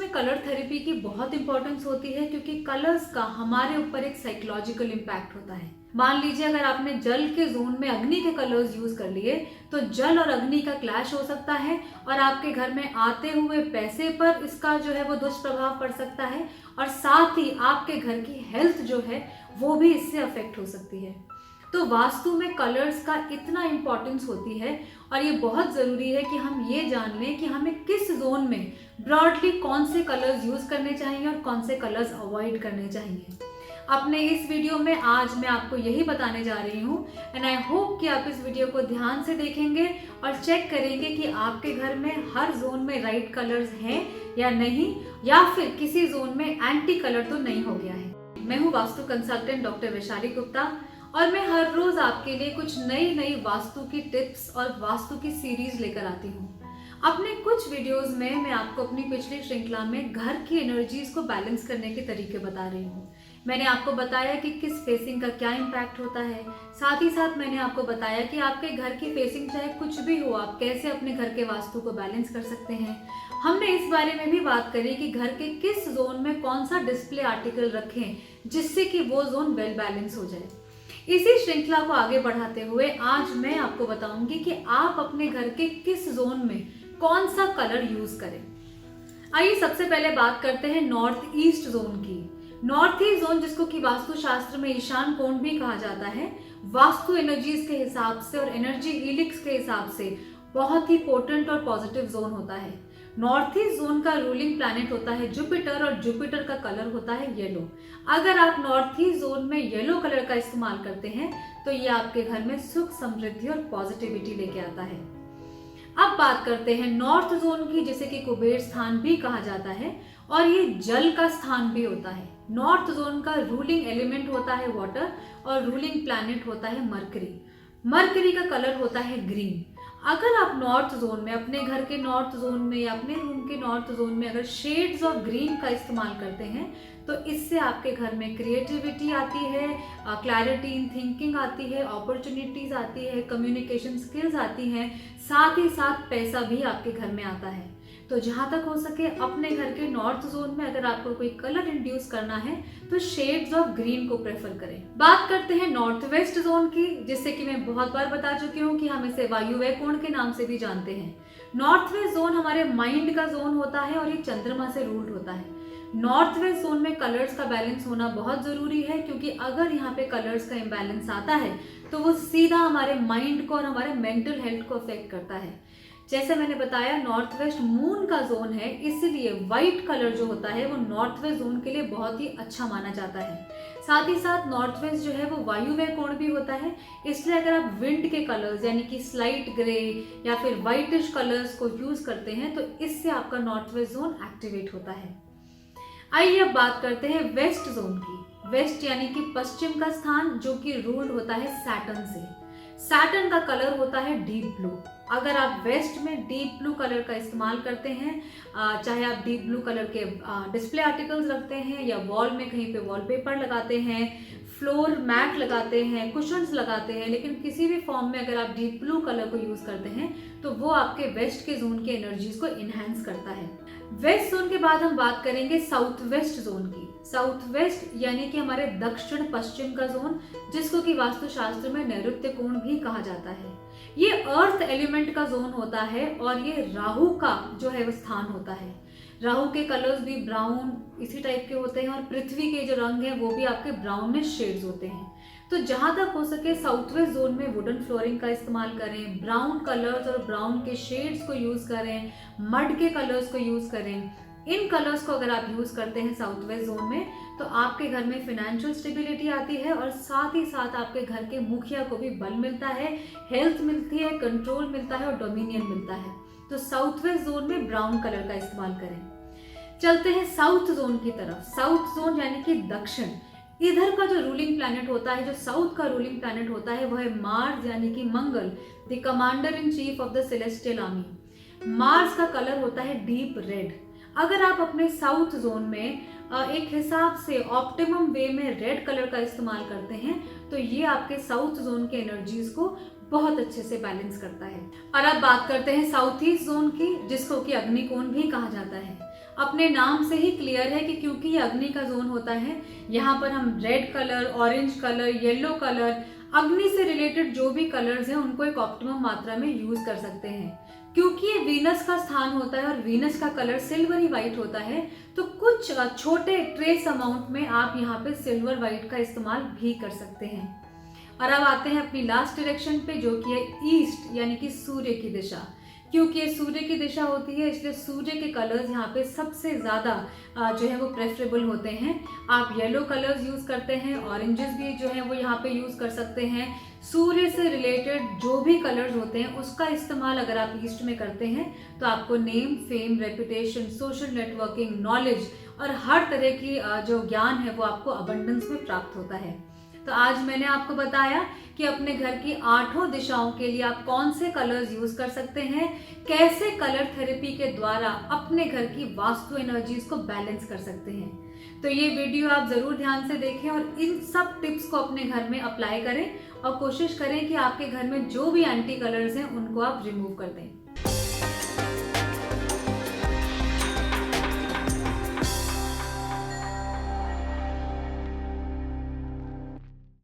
में colour therapy की बहुत इंपॉर्टेंस होती है क्योंकि कलर्स का हमारे ऊपर एक साइकोलॉजिकल इम्पैक्ट होता है। मान लीजिए अगर आपने जल के जोन में अग्नि के कलर्स यूज कर लिए तो जल और अग्नि का क्लैश हो सकता है और आपके घर में आते हुए पैसे पर इसका जो है वो दुष्प्रभाव पड़ सकता है और साथ ही आपके घर की हेल्थ जो है वो भी इससे अफेक्ट हो सकती है। तो वास्तु में कलर्स का इतना इम्पोर्टेंस होती है और ये बहुत ज़रूरी है कि हम ये जान लें कि हमें किस जोन में ब्रॉडली कौन से कलर्स यूज़ करने चाहिए और कौन से कलर्स अवॉइड करने चाहिए। अपने इस वीडियो में आज मैं आपको यही बताने जा रही हूँ एंड आई होप कि आप इस वीडियो को ध्यान से देखेंगे और चेक करेंगे कि आपके घर में हर जोन में राइट कलर्स हैं या नहीं, या फिर किसी जोन में एंटी कलर तो नहीं हो गया है। मैं हूँ वास्तु कंसल्टेंट डॉक्टर वैशाली गुप्ता और मैं हर रोज आपके लिए कुछ नई वास्तु की टिप्स और वास्तु की सीरीज लेकर आती हूँ। अपने कुछ वीडियोस में मैं आपको अपनी पिछली श्रृंखला में घर की एनर्जीज को बैलेंस करने के तरीके बता रही हूँ। मैंने आपको बताया कि किस फेसिंग का क्या इम्पैक्ट होता है, साथ ही साथ मैंने आपको बताया कि आपके घर की फेसिंग चाहे कुछ भी हो, आप कैसे अपने घर के वास्तु को बैलेंस कर सकते हैं। हमने इस बारे में भी बात करी कि घर के किस जोन में कौन सा डिस्प्ले आर्टिकल रखें जिससे कि वो जोन वेल बैलेंस हो जाए। इसी श्रृंखला को आगे बढ़ाते हुए आज मैं आपको बताऊंगी कि आप अपने घर के किस जोन में कौन सा कलर यूज करें। आइए सबसे पहले बात करते हैं नॉर्थ ईस्ट जोन की। नॉर्थ ईस्ट जोन, जिसको कि वास्तु शास्त्र में ईशान कोण भी कहा जाता है, वास्तु एनर्जीज के हिसाब से और एनर्जी हीलिक्स के हिसाब से बहुत ही पोटेंट और पॉजिटिव जोन होता है। नॉर्थ ईस्ट जोन का रूलिंग प्लैनेट होता है जुपिटर और जुपिटर का कलर होता है येलो। अगर आप नॉर्थ ईस्ट जोन में येलो कलर का इस्तेमाल करते हैं तो ये आपके घर में सुख, समृद्धि और पॉजिटिविटी लेके आता है। अब बात करते हैं नॉर्थ जोन की, जिसे कि कुबेर स्थान भी कहा जाता है और ये जल का स्थान भी होता है। नॉर्थ जोन का रूलिंग एलिमेंट होता है वाटर और रूलिंग प्लैनेट होता है मरकरी। मरकरी का कलर होता है ग्रीन। अगर आप नॉर्थ जोन में, अपने घर के नॉर्थ जोन में या अपने रूम के नॉर्थ जोन में अगर शेड्स ऑफ ग्रीन का इस्तेमाल करते हैं तो इससे आपके घर में क्रिएटिविटी आती है, क्लैरिटी इन थिंकिंग आती है, अपॉर्चुनिटीज आती है, कम्युनिकेशन स्किल्स आती हैं, साथ ही साथ पैसा भी आपके घर में आता है। तो जहाँ तक हो सके अपने घर के नॉर्थ जोन में अगर आपको कोई कलर इंड्यूस करना है तो शेड्स ऑफ ग्रीन को प्रेफर करें। बात करते हैं नॉर्थ वेस्ट जोन की, जिससे कि मैं बहुत बार बता चुकी हूँ कि हम इसे वायुव्य कोण के नाम से भी जानते हैं। नॉर्थ वेस्ट जोन हमारे माइंड का जोन होता है और ये चंद्रमा से रूल्ड होता है। नॉर्थ वेस्ट जोन में कलर्स का बैलेंस होना बहुत जरूरी है क्योंकि अगर यहाँ पे कलर्स का इम्बैलेंस आता है तो वो सीधा हमारे माइंड को और हमारे मेंटल हेल्थ को अफेक्ट करता है। जैसे मैंने बताया नॉर्थ वेस्ट मून का जोन है, इसलिए व्हाइट कलर जो होता है वो नॉर्थ वेस्ट जोन के लिए बहुत ही अच्छा माना जाता है। साथ ही साथ नॉर्थ वेस्ट जो है वो वायुव्य कोण भी होता है, इसलिए अगर आप विंड के कलर्स यानी कि स्लाइट ग्रे या फिर व्हाइटिश कलर्स को यूज करते हैं तो इससे आपका नॉर्थ वेस्ट जोन एक्टिवेट होता है। आइए अब बात करते हैं वेस्ट जोन की। वेस्ट यानी कि पश्चिम का स्थान, जो कि रूल्ड होता है सैटर्न से। सैटर्न का कलर होता है डीप ब्लू। अगर आप वेस्ट में डीप ब्लू कलर का इस्तेमाल करते हैं, चाहे आप डीप ब्लू कलर के डिस्प्ले आर्टिकल्स रखते हैं या वॉल में कहीं पे वॉलपेपर लगाते हैं, फ्लोर मैट लगाते हैं, कुशन्स लगाते हैं, लेकिन किसी भी फॉर्म में अगर आप डीप ब्लू कलर को यूज करते हैं तो वो आपके वेस्ट के जोन की एनर्जीज को इनहेंस करता है। वेस्ट जोन के बाद हम बात करेंगे साउथ वेस्ट जोन की। साउथ वेस्ट यानी कि हमारे दक्षिण पश्चिम का जोन, जिसको कि वास्तुशास्त्र में नैऋत्य कोण भी कहा जाता है। ये अर्थ एलिमेंट का जोन होता है और ये राहु का जो है वो स्थान होता है। राहु के कलर्स भी ब्राउन इसी टाइप के होते हैं और पृथ्वी के जो रंग हैं वो भी आपके ब्राउनिश शेड्स होते हैं। तो जहां तक हो सके साउथ वेस्ट जोन में वुडन फ्लोरिंग का इस्तेमाल करें, ब्राउन कलर्स और ब्राउन के शेड्स को यूज करें, मड के कलर्स को यूज करें। इन कलर्स को अगर आप यूज करते हैं साउथ वेस्ट जोन में तो आपके घर में फाइनेंशियल स्टेबिलिटी आती है और साथ ही साथ आपके घर के मुखिया को भी बल मिलता है, हेल्थ मिलती है, कंट्रोल मिलता है और डोमिनियन मिलता है। तो साउथ वेस्ट जोन में ब्राउन कलर का इस्तेमाल करें। चलते हैं साउथ जोन की तरफ। साउथ जोन यानी कि दक्षिण, इधर का जो रूलिंग प्लैनेट होता है, जो साउथ का रूलिंग प्लैनेट होता है वो है मार्स यानी कि Mangal, the commander in chief of the celestial army. Mars का कलर होता है डीप रेड। अगर आप अपने साउथ जोन में एक हिसाब से ऑप्टिमम वे में रेड कलर का इस्तेमाल करते हैं तो ये आपके साउथ जोन के एनर्जीज को बहुत अच्छे से बैलेंस करता है। और अब बात करते हैं साउथ ईस्ट जोन की, जिसको कि अग्निकोण भी कहा जाता है। अपने नाम से ही क्लियर है कि क्योंकि ये अग्नि का जोन होता है, यहाँ पर हम red colour, orange colour, yellow colour, अग्नि से रिलेटेड जो भी कलर्स हैं उनको एक ऑप्टिमम मात्रा में यूज कर सकते हैं। क्योंकि ये वीनस का स्थान होता है और वीनस का कलर सिल्वरी व्हाइट होता है, तो कुछ छोटे ट्रेस अमाउंट में आप यहाँ पे सिल्वर व्हाइट का इस्तेमाल भी कर सकते हैं। और अब आते हैं अपनी लास्ट डायरेक्शन पे, जो कि है ईस्ट, यानी कि सूर्य की दिशा। क्योंकि ये सूर्य की दिशा होती है, इसलिए सूर्य के कलर्स यहाँ पे सबसे ज़्यादा जो है वो प्रेफरेबल होते हैं। आप येलो कलर्स यूज़ करते हैं, ऑरेंजेस भी जो है वो यहाँ पे यूज़ कर सकते हैं। सूर्य से रिलेटेड जो भी कलर्स होते हैं उसका इस्तेमाल अगर आप ईस्ट में करते हैं तो आपको name, fame, reputation, social networking, knowledge और हर तरह की जो ज्ञान है वो आपको अबंडेंस में प्राप्त होता है। तो आज मैंने आपको बताया कि अपने घर की 8 दिशाओं के लिए आप कौन से कलर्स यूज कर सकते हैं, कैसे कलर थेरेपी के द्वारा अपने घर की वास्तु एनर्जीज को बैलेंस कर सकते हैं। तो ये वीडियो आप जरूर ध्यान से देखें और इन सब टिप्स को अपने घर में अप्लाई करें और कोशिश करें कि आपके घर में जो भी एंटी कलर्स हैं उनको आप रिमूव कर दें।